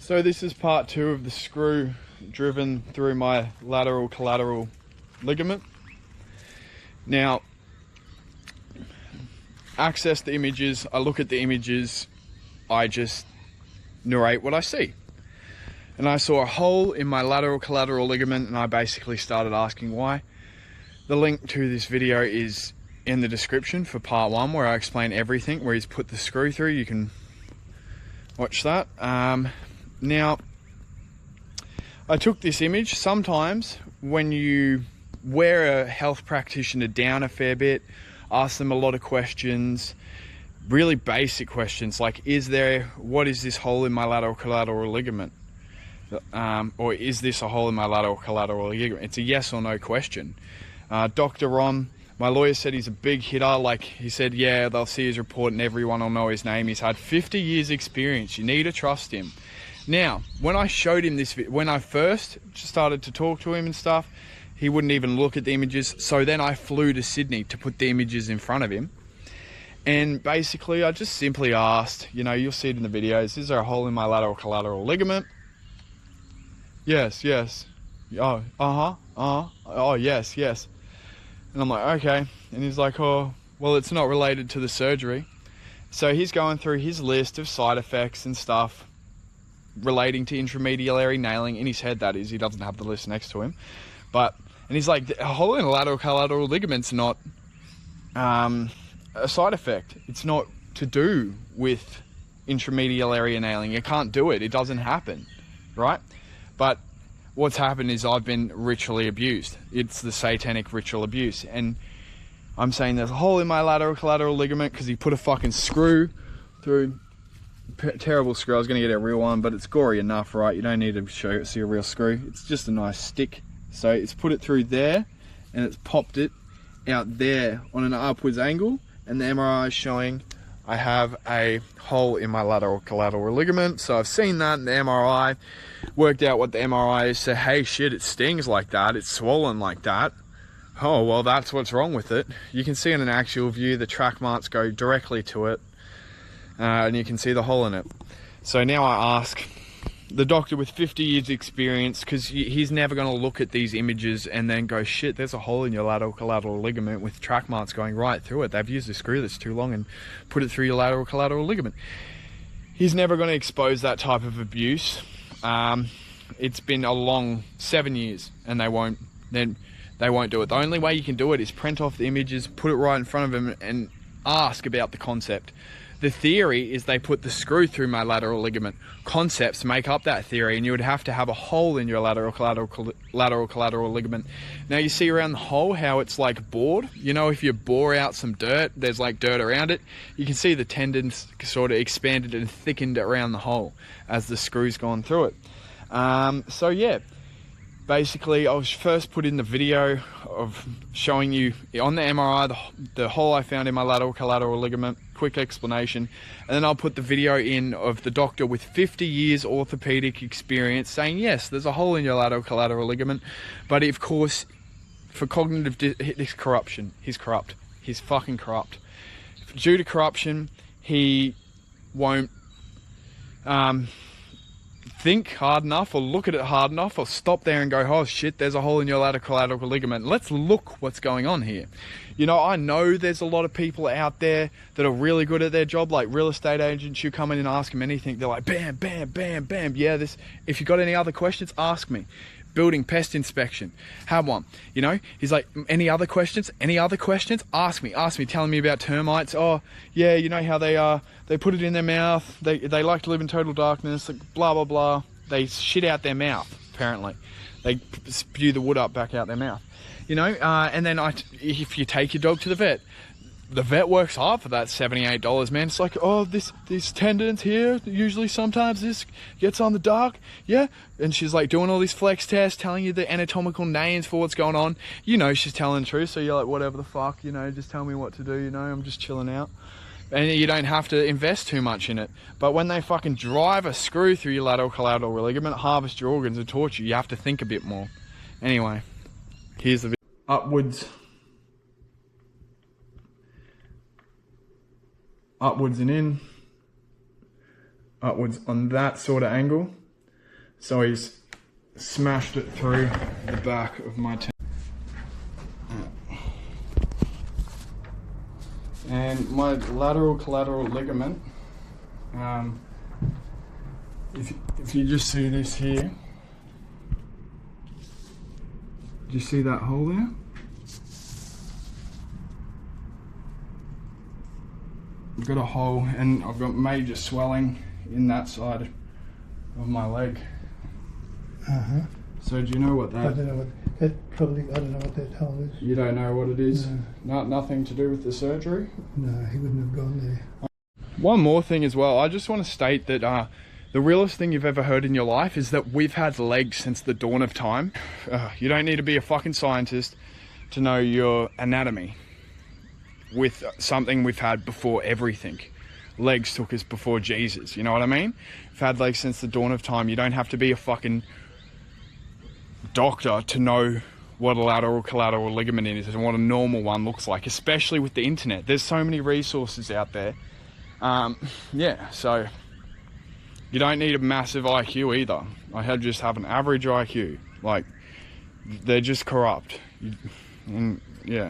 So this is part 2 of the screw driven through my lateral collateral ligament. Now, access the images, I look at the images, I just narrate what I see. And I saw a hole in my lateral collateral ligament, and I basically started asking why. The link to this video is in the description for part 1, where I explain everything, where he's put the screw through. You can watch that. Now, I took this image. Sometimes when you wear a health practitioner down a fair bit, ask them a lot of questions, really basic questions like, what is this hole in my lateral collateral ligament? Or is this a hole in my lateral collateral ligament? It's a yes or no question. Dr. Ron, my lawyer, said he's a big hitter. Like, he said, yeah, they'll see his report and everyone will know his name. He's had 50 years experience. You need to trust him. Now, when I showed him this, when I first started to talk to him and stuff, he wouldn't even look at the images. So then I flew to Sydney to put the images in front of him. And basically, I just simply asked, you'll see it in the videos, is there a hole in my lateral collateral ligament? Yes, yes. Oh, oh, yes, yes. And I'm like, okay. And he's like, oh, well, it's not related to the surgery. So he's going through his list of side effects and stuff relating to intramedullary nailing. In his head, that is. He doesn't have the list next to him. And he's like, a hole in a lateral collateral ligament's not a side effect. It's not to do with intramedullary nailing. You can't do it. It doesn't happen, right? But what's happened is I've been ritually abused. It's the satanic ritual abuse. And I'm saying there's a hole in my lateral collateral ligament because he put a fucking screw through. Terrible screw. I was going to get a real one, but it's gory enough, right? You don't need to see a real screw. It's just a nice stick. So it's put it through there and it's popped it out there on an upwards angle, and the MRI is showing I have a hole in my lateral collateral ligament. So I've seen that in the MRI, worked out what the MRI is, said, hey, shit, it stings like that, it's swollen like that. Oh, well, that's what's wrong with it. You can see in an actual view the track marks go directly to it, and you can see the hole in it. So now I ask the doctor with 50 years experience, because he's never going to look at these images and then go, shit, there's a hole in your lateral collateral ligament with track marks going right through it. They've used a screw that's too long and put it through your lateral collateral ligament. He's never going to expose that type of abuse. It's been a long 7 years and they won't do it. The only way you can do it is print off the images, put it right in front of him and ask about the concept. The theory is they put the screw through my lateral ligament. Concepts make up that theory, and you would have to have a hole in your lateral collateral ligament. Now you see around the hole how it's like bored. If you bore out some dirt, there's like dirt around it. You can see the tendons sort of expanded and thickened around the hole as the screw's gone through it. So yeah. Basically, I was first put in the video of showing you on the MRI the hole I found in my lateral collateral ligament, quick explanation, and then I'll put the video in of the doctor with 50 years orthopedic experience saying, yes, there's a hole in your lateral collateral ligament, but of course, for cognitive this corruption, he's corrupt. He's fucking corrupt. Due to corruption, he won't think hard enough or look at it hard enough or stop there and go, oh shit, there's a hole in your lateral collateral ligament. Let's look what's going on here. I know there's a lot of people out there that are really good at their job, like real estate agents. You come in and ask them anything, they're like, bam, bam, bam, bam. Yeah, if you got any other questions, ask me. Building pest inspection, have one. He's like, any other questions? Ask me, telling me about termites. Oh yeah, how they put it in their mouth, they like to live in total darkness, like blah blah blah. They shit out their mouth, apparently. They spew the wood up back out their mouth. And then if you take your dog to the vet works hard for that $78, man. It's like, oh, these tendons here, usually sometimes this gets on the dark, yeah. And she's like doing all these flex tests, telling you the anatomical names for what's going on. She's telling the truth, so you're like, whatever the fuck, just tell me what to do, I'm just chilling out. And you don't have to invest too much in it. But when they fucking drive a screw through your lateral collateral ligament, harvest your organs and torture you, have to think a bit more. Anyway, here's the video. Upwards and in, upwards on that sort of angle, So he's smashed it through the back of my tendon. And my lateral collateral ligament, if you just see this here, do you see that hole there? I've got a hole and I've got major swelling in that side of my leg. So do you know what that? I don't know what that probably. I don't know what that hole is. You don't know what it is? No. Nothing to do with the surgery? No, he wouldn't have gone there. One more thing as well. I just want to state that the realest thing you've ever heard in your life is that we've had legs since the dawn of time. You don't need to be a fucking scientist to know your anatomy with something we've had before everything. Legs took us before Jesus, you know what I mean? We've had legs since the dawn of time. You don't have to be a fucking doctor to know what a lateral collateral ligament is and what a normal one looks like, especially with the internet. There's so many resources out there. Yeah, so you don't need a massive IQ either. I just have an average IQ. Like, they're just corrupt. And yeah.